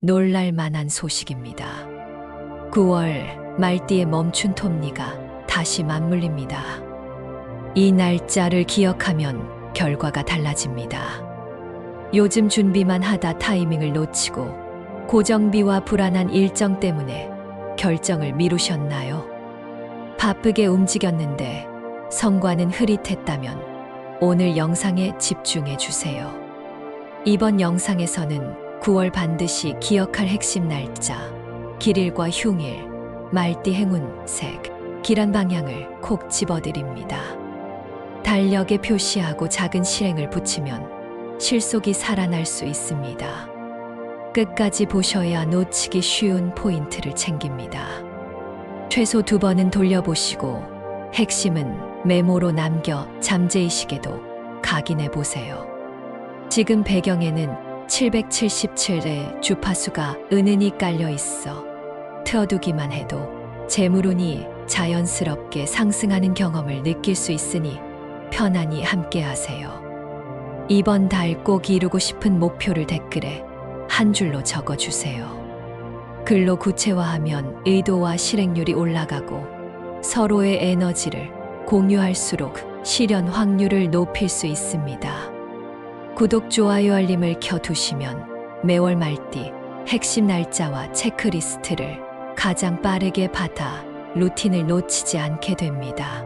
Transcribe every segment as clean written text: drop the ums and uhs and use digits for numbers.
놀랄 만한 소식입니다. 9월 말띠에 멈춘 톱니가 다시 맞물립니다. 이 날짜를 기억하면 결과가 달라집니다. 요즘 준비만 하다 타이밍을 놓치고 고정비와 불안한 일정 때문에 결정을 미루셨나요? 바쁘게 움직였는데 성과는 흐릿했다면 오늘 영상에 집중해 주세요. 이번 영상에서는 9월 반드시 기억할 핵심 날짜, 길일과 흉일, 말띠 행운색, 길한 방향을 콕 집어드립니다. 달력에 표시하고 작은 실행을 붙이면 실속이 살아날 수 있습니다. 끝까지 보셔야 놓치기 쉬운 포인트를 챙깁니다. 최소 2번은 돌려보시고 핵심은 메모로 남겨 잠재의식에도 각인해 보세요. 지금 배경에는 777의 주파수가 은은히 깔려 있어 트어두기만 해도 재물운이 자연스럽게 상승하는 경험을 느낄 수 있으니 편안히 함께 하세요. 이번 달 꼭 이루고 싶은 목표를 댓글에 한 줄로 적어주세요. 글로 구체화하면 의도와 실행률이 올라가고 서로의 에너지를 공유할수록 실현 확률을 높일 수 있습니다. 구독, 좋아요, 알림을 켜두시면 매월 말띠 핵심 날짜와 체크리스트를 가장 빠르게 받아 루틴을 놓치지 않게 됩니다.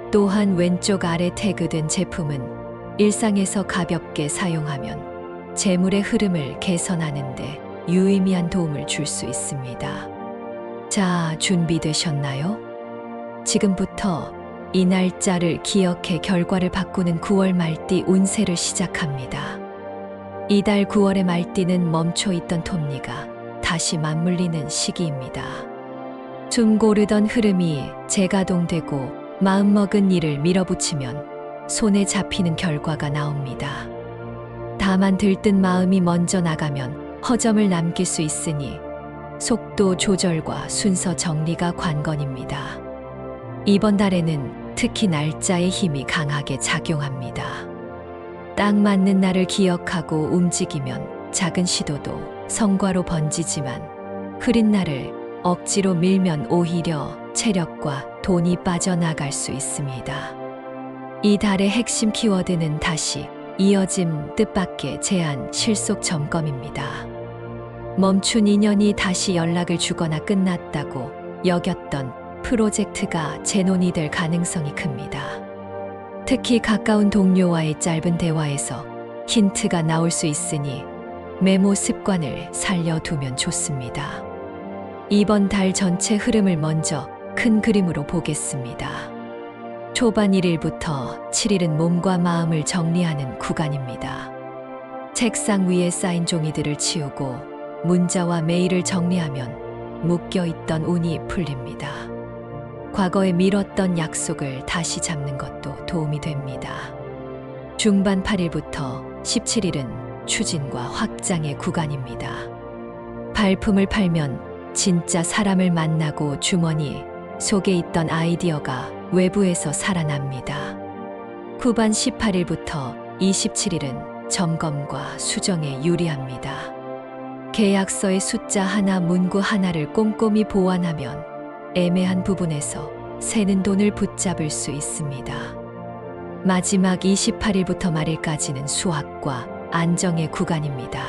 또한 왼쪽 아래 태그된 제품은 일상에서 가볍게 사용하면 재물의 흐름을 개선하는 데 유의미한 도움을 줄 수 있습니다. 자, 준비되셨나요? 지금부터 이 날짜를 기억해 결과를 바꾸는 9월 말띠 운세를 시작합니다. 이달 9월의 말띠는 멈춰있던 톱니가 다시 맞물리는 시기입니다. 숨 고르던 흐름이 재가동되고 마음먹은 일을 밀어붙이면 손에 잡히는 결과가 나옵니다. 다만 들뜬 마음이 먼저 나가면 허점을 남길 수 있으니 속도 조절과 순서 정리가 관건입니다. 이번 달에는 특히 날짜의 힘이 강하게 작용합니다. 딱 맞는 날을 기억하고 움직이면 작은 시도도 성과로 번지지만 흐린 날을 억지로 밀면 오히려 체력과 돈이 빠져나갈 수 있습니다. 이 달의 핵심 키워드는 다시, 이어짐, 뜻밖의 제안, 실속 점검입니다. 멈춘 인연이 다시 연락을 주거나 끝났다고 여겼던 프로젝트가 재논이 될 가능성이 큽니다. 특히 가까운 동료와의 짧은 대화에서 힌트가 나올 수 있으니 메모 습관을 살려두면 좋습니다. 이번 달 전체 흐름을 먼저 큰 그림으로 보겠습니다. 초반 1일부터 7일은 몸과 마음을 정리하는 구간입니다. 책상 위에 쌓인 종이들을 치우고 문자와 메일을 정리하면 묶여있던 운이 풀립니다. 과거에 미뤘던 약속을 다시 잡는 것도 도움이 됩니다. 중반 8일부터 17일은 추진과 확장의 구간입니다. 발품을 팔면 진짜 사람을 만나고 주머니 속에 있던 아이디어가 외부에서 살아납니다. 후반 18일부터 27일은 점검과 수정에 유리합니다. 계약서의 숫자 하나, 문구 하나를 꼼꼼히 보완하면 애매한 부분에서 새는 돈을 붙잡을 수 있습니다. 마지막 28일부터 말일까지는 수확과 안정의 구간입니다.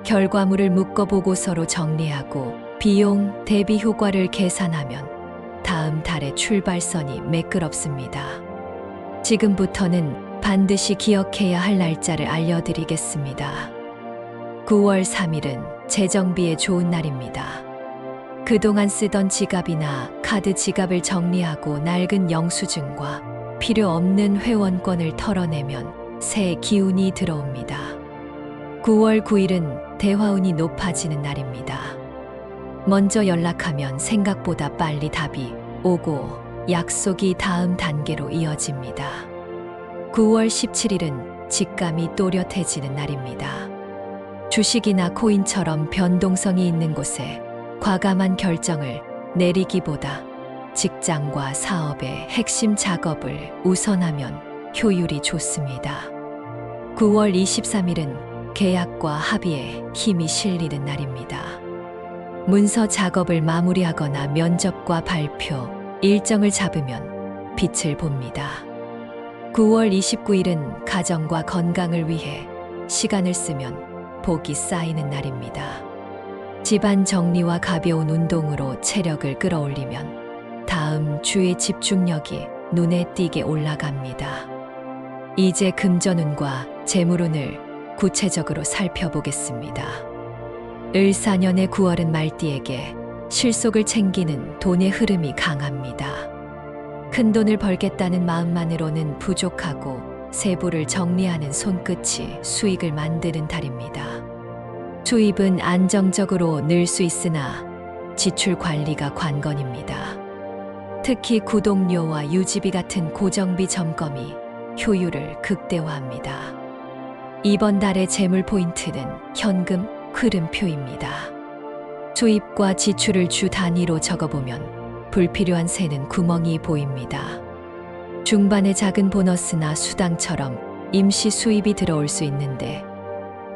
결과물을 묶어보고 서로 정리하고 비용 대비 효과를 계산하면 다음 달의 출발선이 매끄럽습니다. 지금부터는 반드시 기억해야 할 날짜를 알려드리겠습니다. 9월 3일은 재정비에 좋은 날입니다. 그동안 쓰던 지갑이나 카드 지갑을 정리하고 낡은 영수증과 필요 없는 회원권을 털어내면 새 기운이 들어옵니다. 9월 9일은 대화운이 높아지는 날입니다. 먼저 연락하면 생각보다 빨리 답이 오고 약속이 다음 단계로 이어집니다. 9월 17일은 직감이 또렷해지는 날입니다. 주식이나 코인처럼 변동성이 있는 곳에 과감한 결정을 내리기보다 직장과 사업의 핵심 작업을 우선하면 효율이 좋습니다. 9월 23일은 계약과 합의에 힘이 실리는 날입니다. 문서 작업을 마무리하거나 면접과 발표, 일정을 잡으면 빛을 봅니다. 9월 29일은 가정과 건강을 위해 시간을 쓰면 복이 쌓이는 날입니다. 집안 정리와 가벼운 운동으로 체력을 끌어올리면 다음 주의 집중력이 눈에 띄게 올라갑니다. 이제 금전운과 재물운을 구체적으로 살펴보겠습니다. 을사년의 9월은 말띠에게 실속을 챙기는 돈의 흐름이 강합니다. 큰 돈을 벌겠다는 마음만으로는 부족하고 세부를 정리하는 손끝이 수익을 만드는 달입니다. 수입은 안정적으로 늘 수 있으나 지출 관리가 관건입니다. 특히 구독료와 유지비 같은 고정비 점검이 효율을 극대화합니다. 이번 달의 재물 포인트는 현금 흐름표입니다. 수입과 지출을 주 단위로 적어보면 불필요한 새는 구멍이 보입니다. 중반에 작은 보너스나 수당처럼 임시 수입이 들어올 수 있는데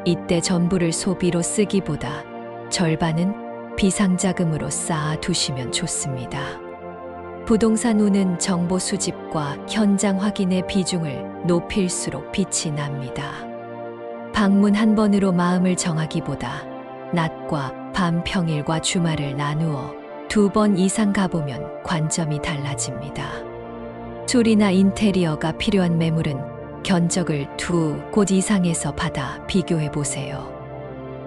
이때 전부를 소비로 쓰기보다 절반은 비상자금으로 쌓아 두시면 좋습니다. 부동산 운은 정보 수집과 현장 확인의 비중을 높일수록 빛이 납니다. 방문 한 번으로 마음을 정하기보다 낮과 밤, 평일과 주말을 나누어 2번 이상 가보면 관점이 달라집니다. 수리나 인테리어가 필요한 매물은 견적을 2곳 이상에서 받아 비교해 보세요.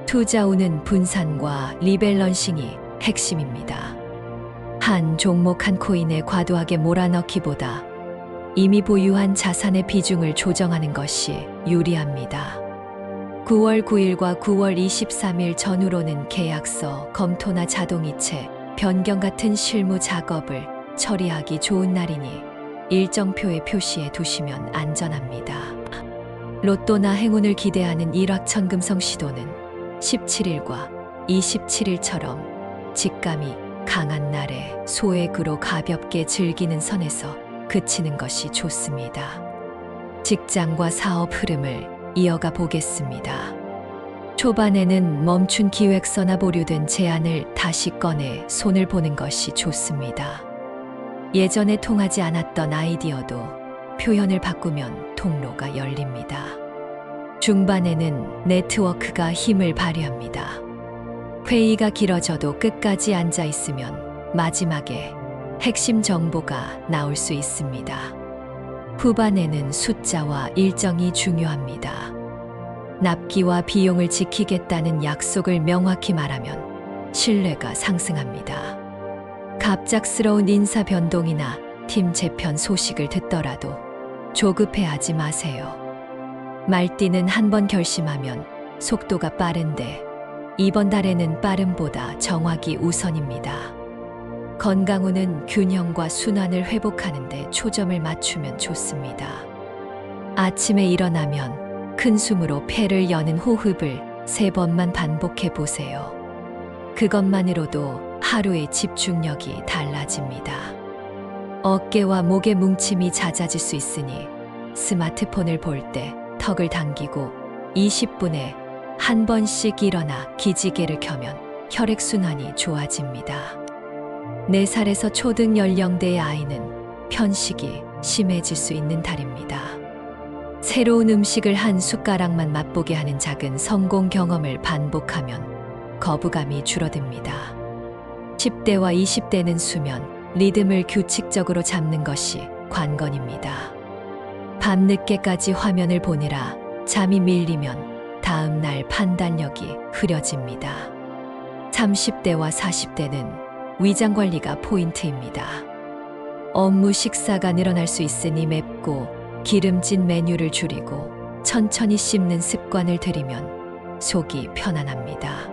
투자운은 분산과 리밸런싱이 핵심입니다. 한 종목 한 코인에 과도하게 몰아넣기보다 이미 보유한 자산의 비중을 조정하는 것이 유리합니다. 9월 9일과 9월 23일 전후로는 계약서, 검토나 자동이체, 변경 같은 실무 작업을 처리하기 좋은 날이니 일정표에 표시해 두시면 안전합니다. 로또나 행운을 기대하는 일확천금성 시도는 17일과 27일처럼 직감이 강한 날에 소액으로 가볍게 즐기는 선에서 그치는 것이 좋습니다. 직장과 사업 흐름을 이어가 보겠습니다. 초반에는 멈춘 기획서나 보류된 제안을 다시 꺼내 손을 보는 것이 좋습니다. 예전에 통하지 않았던 아이디어도 표현을 바꾸면 통로가 열립니다. 중반에는 네트워크가 힘을 발휘합니다. 회의가 길어져도 끝까지 앉아 있으면 마지막에 핵심 정보가 나올 수 있습니다. 후반에는 숫자와 일정이 중요합니다. 납기와 비용을 지키겠다는 약속을 명확히 말하면 신뢰가 상승합니다. 갑작스러운 인사 변동이나 팀 재편 소식을 듣더라도 조급해하지 마세요. 말띠는 한 번 결심하면 속도가 빠른데 이번 달에는 빠름보다 정확이 우선입니다. 건강운은 균형과 순환을 회복하는 데 초점을 맞추면 좋습니다. 아침에 일어나면 큰 숨으로 폐를 여는 호흡을 3번만 반복해 보세요. 그것만으로도 하루의 집중력이 달라집니다. 어깨와 목의 뭉침이 잦아질 수 있으니 스마트폰을 볼 때 턱을 당기고 20분에 한 번씩 일어나 기지개를 켜면 혈액순환이 좋아집니다. 4살에서 초등 연령대의 아이는 편식이 심해질 수 있는 달입니다. 새로운 음식을 한 숟가락만 맛보게 하는 작은 성공 경험을 반복하면 거부감이 줄어듭니다. 10대와 20대는 수면, 리듬을 규칙적으로 잡는 것이 관건입니다. 밤늦게까지 화면을 보느라 잠이 밀리면 다음 날 판단력이 흐려집니다. 30대와 40대는 위장 관리가 포인트입니다. 업무 식사가 늘어날 수 있으니 맵고 기름진 메뉴를 줄이고 천천히 씹는 습관을 들이면 속이 편안합니다.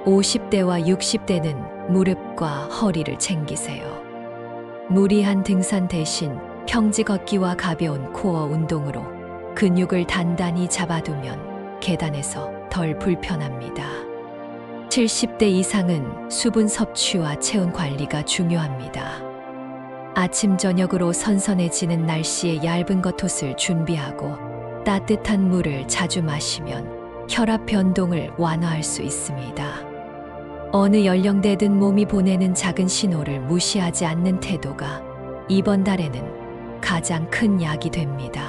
50대와 60대는 무릎과 허리를 챙기세요. 무리한 등산 대신 평지 걷기와 가벼운 코어 운동으로 근육을 단단히 잡아두면 계단에서 덜 불편합니다. 70대 이상은 수분 섭취와 체온 관리가 중요합니다. 아침 저녁으로 선선해지는 날씨에 얇은 겉옷을 준비하고 따뜻한 물을 자주 마시면 혈압 변동을 완화할 수 있습니다. 어느 연령대든 몸이 보내는 작은 신호를 무시하지 않는 태도가 이번 달에는 가장 큰 약이 됩니다.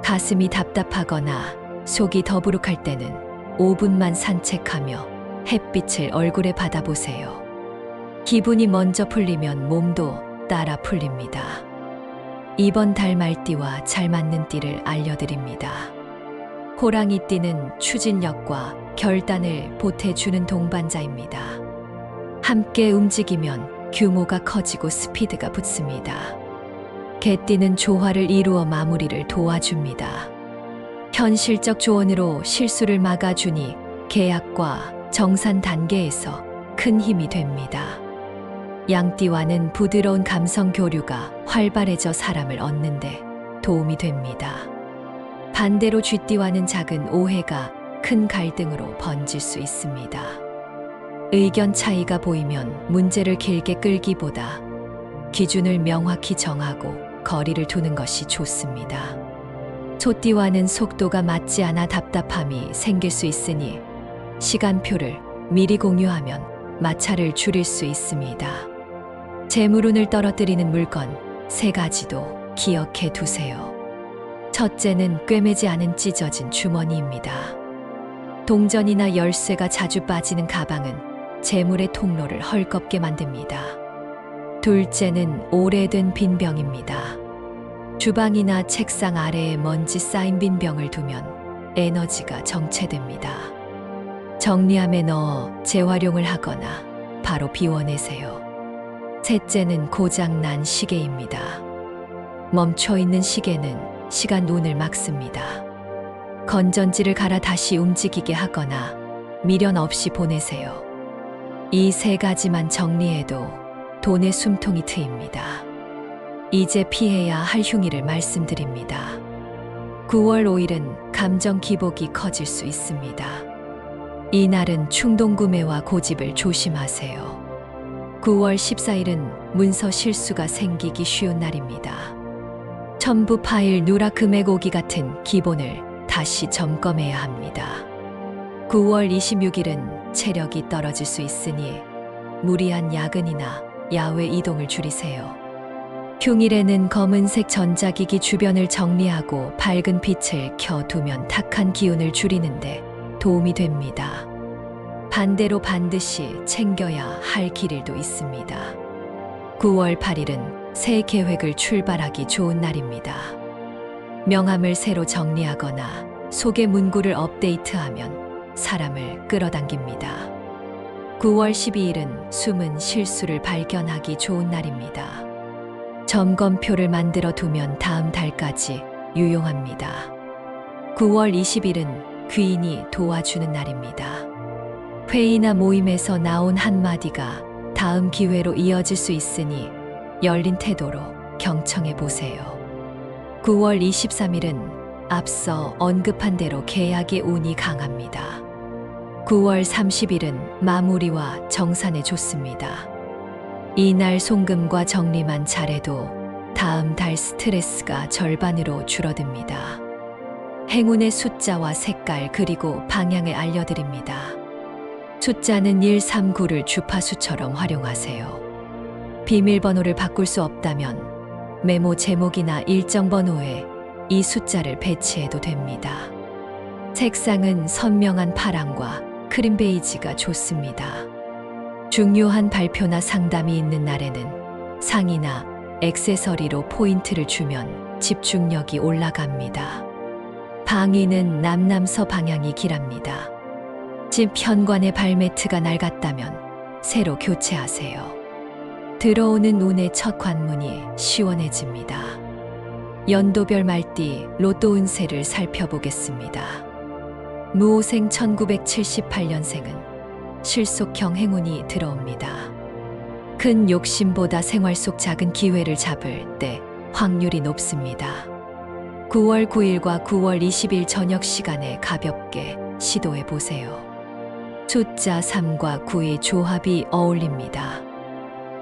가슴이 답답하거나 속이 더부룩할 때는 5분만 산책하며 햇빛을 얼굴에 받아보세요. 기분이 먼저 풀리면 몸도 따라 풀립니다. 이번 달 말띠와 잘 맞는 띠를 알려드립니다. 호랑이띠는 추진력과 결단을 보태주는 동반자입니다. 함께 움직이면 규모가 커지고 스피드가 붙습니다. 개띠는 조화를 이루어 마무리를 도와줍니다. 현실적 조언으로 실수를 막아주니 계약과 정산 단계에서 큰 힘이 됩니다. 양띠와는 부드러운 감성 교류가 활발해져 사람을 얻는데 도움이 됩니다. 반대로 쥐띠와는 작은 오해가 큰 갈등으로 번질 수 있습니다. 의견 차이가 보이면 문제를 길게 끌기보다 기준을 명확히 정하고 거리를 두는 것이 좋습니다. 소띠와는 속도가 맞지 않아 답답함이 생길 수 있으니 시간표를 미리 공유하면 마찰을 줄일 수 있습니다. 재물운을 떨어뜨리는 물건 3가지도 기억해 두세요. 첫째는 꿰매지 않은 찢어진 주머니입니다. 동전이나 열쇠가 자주 빠지는 가방은 재물의 통로를 헐겁게 만듭니다. 둘째는 오래된 빈 병입니다. 주방이나 책상 아래에 먼지 쌓인 빈 병을 두면 에너지가 정체됩니다. 정리함에 넣어 재활용을 하거나 바로 비워내세요. 셋째는 고장난 시계입니다. 멈춰있는 시계는 시간 운을 막습니다. 건전지를 갈아 다시 움직이게 하거나 미련 없이 보내세요. 이 3가지만 정리해도 돈의 숨통이 트입니다. 이제 피해야 할 흉의를 말씀드립니다. 9월 5일은 감정 기복이 커질 수 있습니다. 이날은 충동 구매와 고집을 조심하세요. 9월 14일은 문서 실수가 생기기 쉬운 날입니다. 첨부 파일, 누락 금액 오기 같은 기본을 다시 점검해야 합니다. 9월 26일은 체력이 떨어질 수 있으니 무리한 야근이나 야외 이동을 줄이세요. 흉일에는 검은색 전자기기 주변을 정리하고 밝은 빛을 켜두면 탁한 기운을 줄이는데 도움이 됩니다. 반대로 반드시 챙겨야 할 길일도 있습니다. 9월 8일은 새 계획을 출발하기 좋은 날입니다. 명함을 새로 정리하거나 소개 문구를 업데이트하면 사람을 끌어당깁니다. 9월 12일은 숨은 실수를 발견하기 좋은 날입니다. 점검표를 만들어 두면 다음 달까지 유용합니다. 9월 20일은 귀인이 도와주는 날입니다. 회의나 모임에서 나온 한마디가 다음 기회로 이어질 수 있으니 열린 태도로 경청해 보세요. 9월 23일은 앞서 언급한 대로 계약의 운이 강합니다. 9월 30일은 마무리와 정산에 좋습니다. 이날 송금과 정리만 잘해도 다음 달 스트레스가 절반으로 줄어듭니다. 행운의 숫자와 색깔 그리고 방향을 알려드립니다. 숫자는 139를 주파수처럼 활용하세요. 비밀번호를 바꿀 수 없다면 메모 제목이나 일정 번호에 이 숫자를 배치해도 됩니다. 색상은 선명한 파랑과 크림 베이지가 좋습니다. 중요한 발표나 상담이 있는 날에는 상이나 액세서리로 포인트를 주면 집중력이 올라갑니다. 방위는 남남서 방향이 길합니다. 집 현관의 발매트가 낡았다면 새로 교체하세요. 들어오는 운의 첫 관문이 시원해집니다. 연도별 말띠 로또 운세를 살펴보겠습니다. 무오생 1978년생은 실속형 행운이 들어옵니다. 큰 욕심보다 생활 속 작은 기회를 잡을 때 확률이 높습니다. 9월 9일과 9월 20일 저녁 시간에 가볍게 시도해 보세요. 숫자 3과 9의 조합이 어울립니다.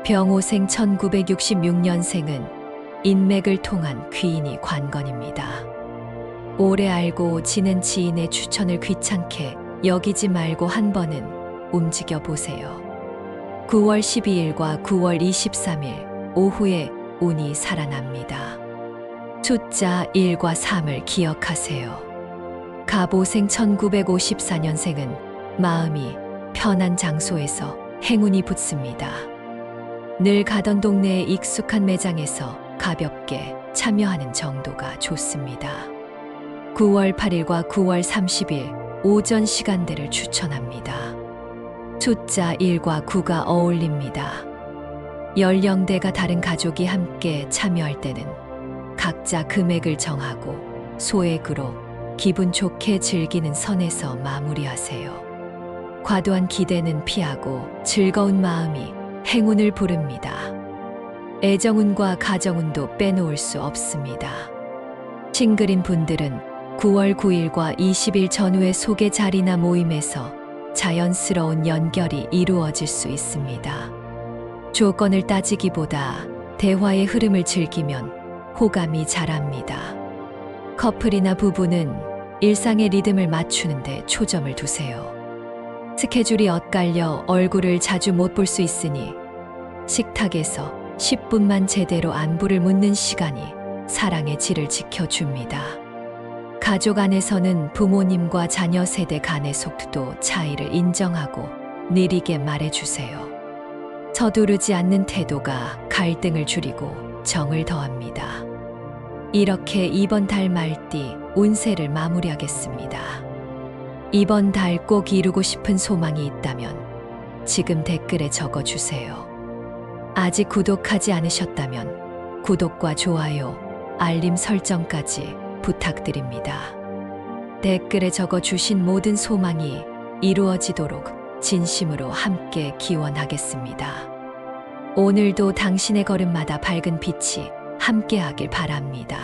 병오생 1966년생은 인맥을 통한 귀인이 관건입니다. 오래 알고 지낸 지인의 추천을 귀찮게 여기지 말고 한 번은 움직여 보세요. 9월 12일과 9월 23일 오후에 운이 살아납니다. 숫자 1과 3을 기억하세요. 갑오생 1954년생은 마음이 편한 장소에서 행운이 붙습니다. 늘 가던 동네의 익숙한 매장에서 가볍게 참여하는 정도가 좋습니다. 9월 8일과 9월 30일 오전 시간대를 추천합니다. 숫자 1과 9가 어울립니다. 연령대가 다른 가족이 함께 참여할 때는 각자 금액을 정하고 소액으로 기분 좋게 즐기는 선에서 마무리하세요. 과도한 기대는 피하고 즐거운 마음이 행운을 부릅니다. 애정운과 가정운도 빼놓을 수 없습니다. 싱글인 분들은 9월 9일과 20일 전후의 소개 자리나 모임에서 자연스러운 연결이 이루어질 수 있습니다. 조건을 따지기보다 대화의 흐름을 즐기면 호감이 자랍니다. 커플이나 부부는 일상의 리듬을 맞추는데 초점을 두세요. 스케줄이 엇갈려 얼굴을 자주 못 볼 수 있으니 식탁에서 10분만 제대로 안부를 묻는 시간이 사랑의 질을 지켜줍니다. 가족 안에서는 부모님과 자녀 세대 간의 속도 차이를 인정하고 느리게 말해주세요. 서두르지 않는 태도가 갈등을 줄이고 정을 더합니다. 이렇게 이번 달 말띠 운세를 마무리하겠습니다. 이번 달 꼭 이루고 싶은 소망이 있다면 지금 댓글에 적어주세요. 아직 구독하지 않으셨다면 구독과 좋아요, 알림 설정까지 부탁드립니다. 댓글에 적어주신 모든 소망이 이루어지도록 진심으로 함께 기원하겠습니다. 오늘도 당신의 걸음마다 밝은 빛이 함께하길 바랍니다.